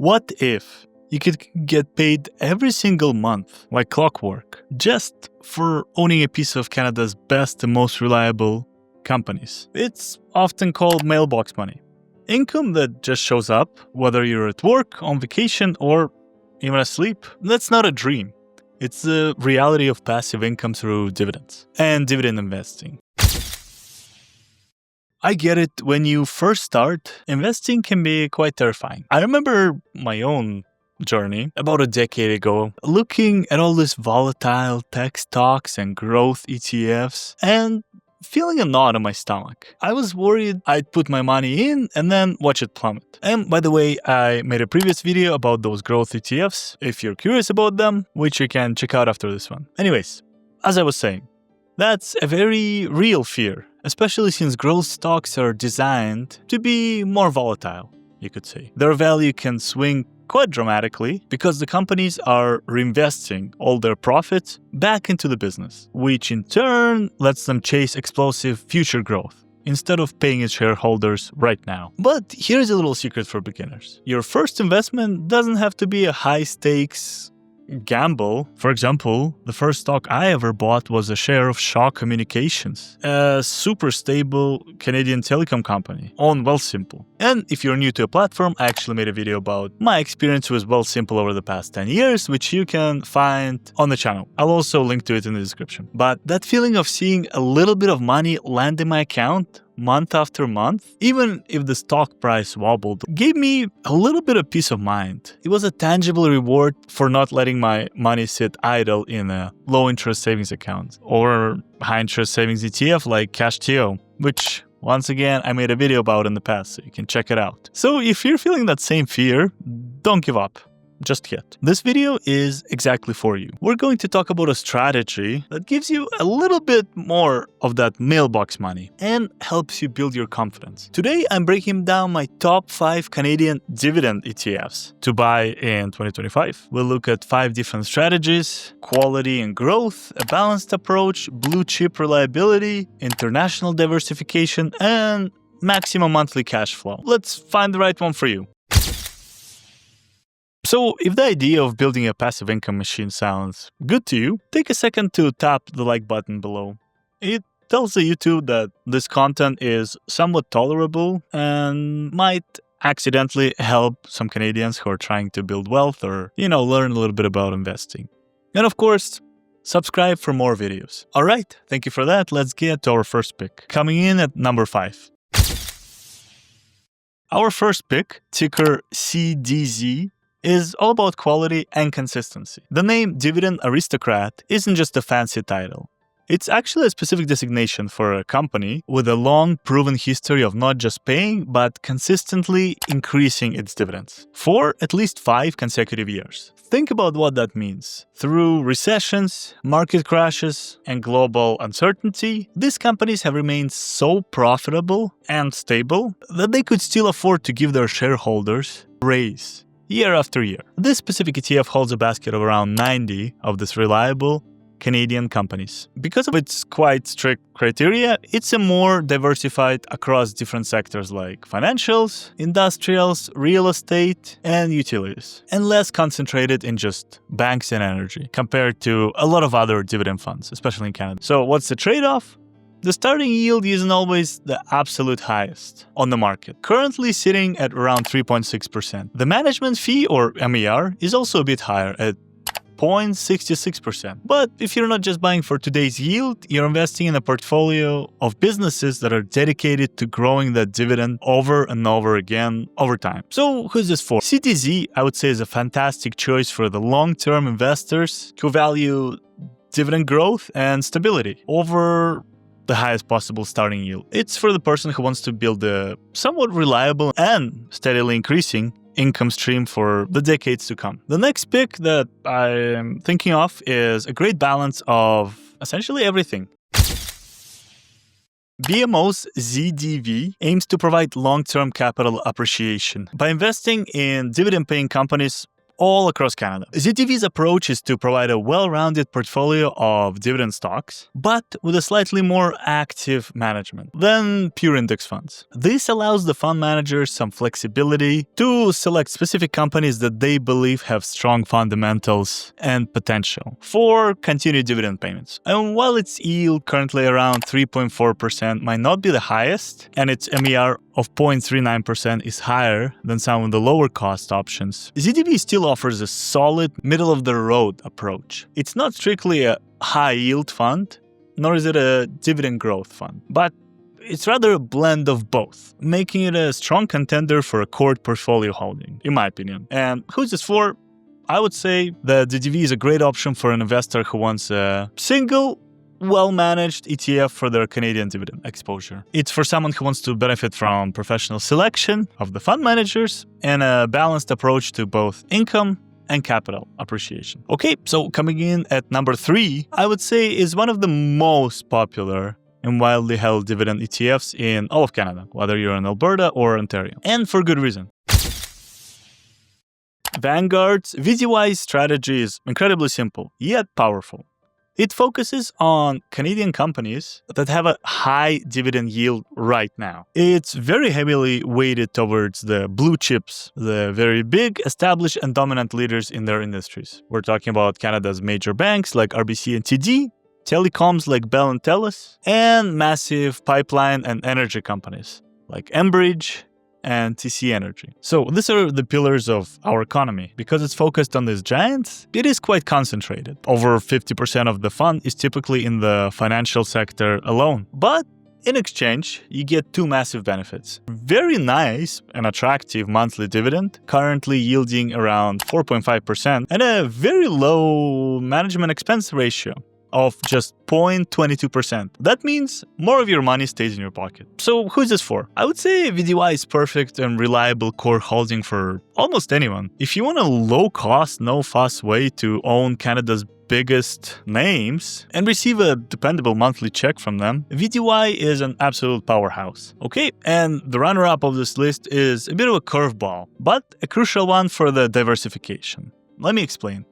What if you could get paid every single month, like clockwork, just for owning a piece of Canada's best and most reliable companies? It's often called mailbox money. Income that just shows up, whether you're at work, on vacation, or even asleep. That's not a dream. It's the reality of passive income through dividends and dividend investing. I get it. When you first start, investing can be quite terrifying. I remember my own journey about a decade ago, looking at all these volatile tech stocks and growth ETFs and feeling a knot in my stomach. I was worried I'd put my money in and then watch it plummet. And by the way, I made a previous video about those growth ETFs, if you're curious about them, which you can check out after this one. Anyways, as I was saying, that's a very real fear, especially since growth stocks are designed to be more volatile, you could say. Their value can swing quite dramatically because the companies are reinvesting all their profits back into the business, which in turn lets them chase explosive future growth instead of paying its shareholders right now. But here's a little secret for beginners. Your first investment doesn't have to be a high-stakes gamble. For example, the first stock I ever bought was a share of Shaw Communications, a super stable Canadian telecom company on Wealthsimple. And if you're new to a platform, I actually made a video about my experience with Wealthsimple over the past 10 years, which you can find on the channel. I'll also link to it in the description. But that feeling of seeing a little bit of money land in my account month after month, even if the stock price wobbled, gave me a little bit of peace of mind. It was a tangible reward for not letting my money sit idle in a low-interest savings account or high-interest savings ETF like Cashflow, which, once again, I made a video about in the past, so you can check it out. So if you're feeling that same fear, don't give up. Just yet. This video is exactly for you. We're going to talk about a strategy that gives you a little bit more of that mailbox money and helps you build your confidence. Today, I'm breaking down my top 5 Canadian dividend ETFs to buy in 2025. We'll look at 5 different strategies: quality and growth, a balanced approach, blue chip reliability, international diversification, and maximum monthly cash flow. Let's find the right one for you. So if the idea of building a passive income machine sounds good to you, take a second to tap the like button below. It tells the YouTube that this content is somewhat tolerable and might accidentally help some Canadians who are trying to build wealth or, learn a little bit about investing. And of course, subscribe for more videos. All right, thank you for that. Let's get to our first pick. Coming in at number 5. Our first pick, ticker CDZ, is all about quality and consistency. The name Dividend Aristocrat isn't just a fancy title. It's actually a specific designation for a company with a long, proven history of not just paying, but consistently increasing its dividends for at least 5 consecutive years. Think about what that means. Through recessions, market crashes, and global uncertainty, these companies have remained so profitable and stable that they could still afford to give their shareholders a raise year after year. This specific ETF holds a basket of around 90 of these reliable Canadian companies. Because of its quite strict criteria, it's a more diversified across different sectors like financials, industrials, real estate, and utilities, and less concentrated in just banks and energy compared to a lot of other dividend funds, especially in Canada. So what's the trade-off? The starting yield isn't always the absolute highest on the market, currently sitting at around 3.6%. The management fee, or MER, is also a bit higher at 0.66%. But if you're not just buying for today's yield, you're investing in a portfolio of businesses that are dedicated to growing that dividend over and over again over time. So who's this for? CDZ, I would say, is a fantastic choice for the long-term investors who value dividend growth and stability over the highest possible starting yield. It's for the person who wants to build a somewhat reliable and steadily increasing income stream for the decades to come. The next pick that I'm thinking of is a great balance of essentially everything. BMO's ZDV aims to provide long-term capital appreciation by investing in dividend-paying companies all across Canada. ZTV's approach is to provide a well-rounded portfolio of dividend stocks, but with a slightly more active management than pure index funds. This allows the fund managers some flexibility to select specific companies that they believe have strong fundamentals and potential for continued dividend payments. And while its yield currently around 3.4% might not be the highest, and its MER of 0.39% is higher than some of the lower cost options, ZTV still offers a solid middle-of-the-road approach. It's not strictly a high-yield fund, nor is it a dividend growth fund, but it's rather a blend of both, making it a strong contender for a core portfolio holding, in my opinion. And who's this for? I would say that ZTV is a great option for an investor who wants a single, well-managed ETF for their Canadian dividend exposure. It's for someone who wants to benefit from professional selection of the fund managers and a balanced approach to both income and capital appreciation. Okay, so coming in at number 3, I would say is one of the most popular and widely held dividend ETFs in all of Canada, whether you're in Alberta or Ontario, and for good reason. Vanguard's VDY strategy is incredibly simple, yet powerful. It focuses on Canadian companies that have a high dividend yield right now. It's very heavily weighted towards the blue chips, the very big, established and dominant leaders in their industries. We're talking about Canada's major banks like RBC and TD, telecoms like Bell and Telus, and massive pipeline and energy companies like Enbridge and TC Energy. So these are the pillars of our economy. Because it's focused on these giants, it is quite concentrated. Over 50% of the fund is typically in the financial sector alone. But in exchange, you get 2 massive benefits. Very nice and attractive monthly dividend, currently yielding around 4.5%, and a very low management expense ratio of just 0.22%. That means more of your money stays in your pocket. So who is this for? I would say VDY is perfect and reliable core holding for almost anyone. If you want a low-cost, no-fuss way to own Canada's biggest names and receive a dependable monthly check from them, VDY is an absolute powerhouse. Okay, and the runner-up of this list is a bit of a curveball, but a crucial one for the diversification. Let me explain.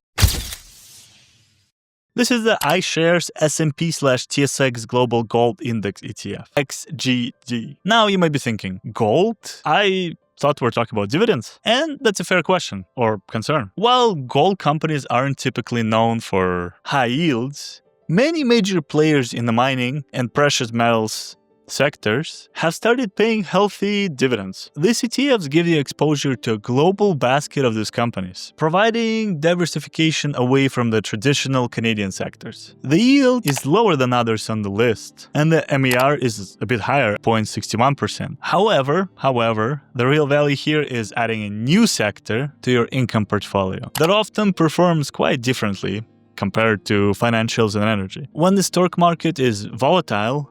This is the iShares S&P/TSX Global Gold Index ETF, XGD. Now you might be thinking, gold? I thought we're talking about dividends. And that's a fair question or concern. While gold companies aren't typically known for high yields, many major players in the mining and precious metals sectors have started paying healthy dividends. These ETFs give you exposure to a global basket of these companies, providing diversification away from the traditional Canadian sectors. The yield is lower than others on the list, and the MER is a bit higher, 0.61%. However, the real value here is adding a new sector to your income portfolio that often performs quite differently compared to financials and energy. When the stock market is volatile,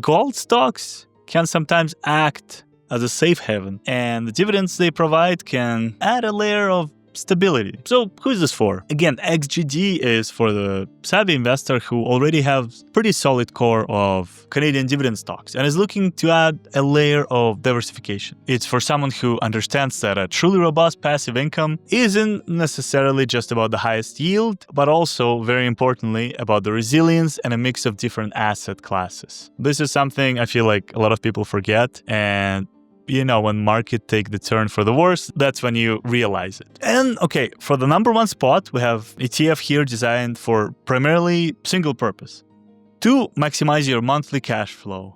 gold stocks can sometimes act as a safe haven, and the dividends they provide can add a layer of stability. So who is this for? Again, XGD is for the savvy investor who already has pretty solid core of Canadian dividend stocks and is looking to add a layer of diversification. It's for someone who understands that a truly robust passive income isn't necessarily just about the highest yield, but also, very importantly, about the resilience and a mix of different asset classes. This is something I feel like a lot of people forget, and when market take the turn for the worse, that's when you realize it. And okay, for the number 1 spot, we have ETF here designed for primarily single purpose: to maximize your monthly cash flow.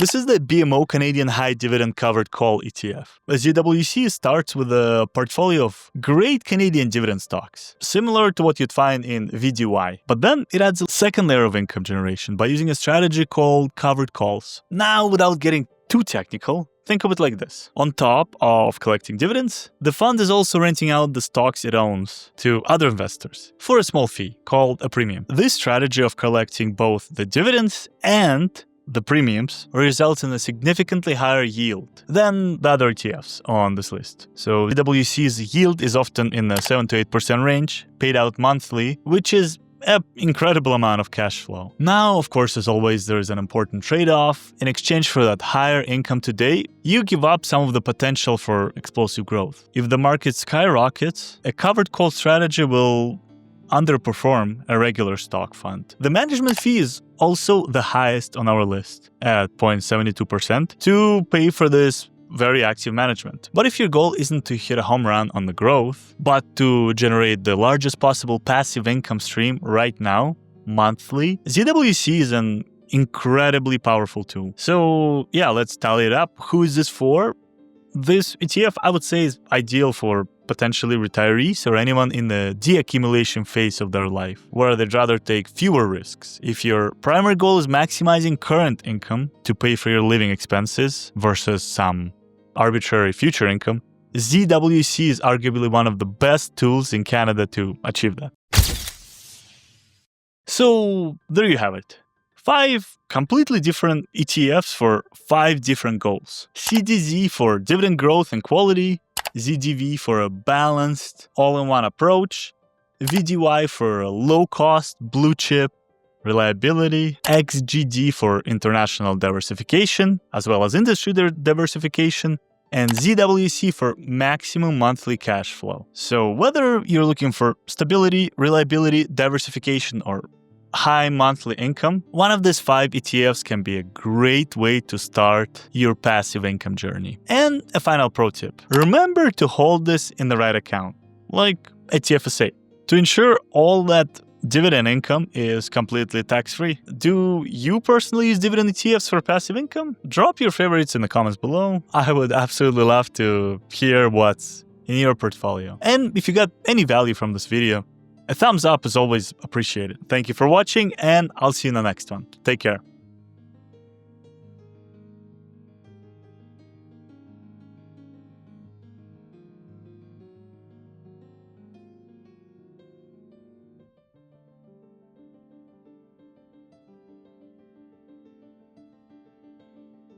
This is the BMO Canadian High Dividend Covered Call ETF. The ZWC starts with a portfolio of great Canadian dividend stocks, similar to what you'd find in VDY. But then it adds a second layer of income generation by using a strategy called covered calls. Now, without getting too technical, think of it like this. On top of collecting dividends, the fund is also renting out the stocks it owns to other investors for a small fee called a premium. This strategy of collecting both the dividends and the premiums results in a significantly higher yield than the other ETFs on this list. So WC's yield is often in the 7 to 8% range, paid out monthly, which is an incredible amount of cash flow. Now, of course, as always, there is an important trade-off. In exchange for that higher income today, you give up some of the potential for explosive growth. If the market skyrockets, a covered call strategy will underperform a regular stock fund. The management fee is also the highest on our list at 0.72% to pay for this very active management. But if your goal isn't to hit a home run on the growth, but to generate the largest possible passive income stream right now, monthly, ZWC is an incredibly powerful tool. So yeah, let's tally it up. Who is this for? This ETF, I would say, is ideal for potentially retirees or anyone in the deaccumulation phase of their life, where they'd rather take fewer risks. If your primary goal is maximizing current income to pay for your living expenses versus some arbitrary future income, ZWC is arguably one of the best tools in Canada to achieve that. So there you have it. 5 completely different ETFs for 5 different goals. CDZ for dividend growth and quality, ZDV for a balanced, all-in-one approach, VDY for a low-cost, blue-chip reliability, XGD for international diversification, as well as industry diversification, and ZWC for maximum monthly cash flow. So whether you're looking for stability, reliability, diversification, or high monthly income, one of these 5 ETFs can be a great way to start your passive income journey. And a final pro tip: remember to hold this in the right account, like a TFSA, to ensure all that dividend income is completely tax-free. Do you personally use dividend ETFs for passive income? Drop your favorites in the comments below. I would absolutely love to hear what's in your portfolio. And if you got any value from this video, a thumbs up is always appreciated. Thank you for watching, and I'll see you in the next one. Take care.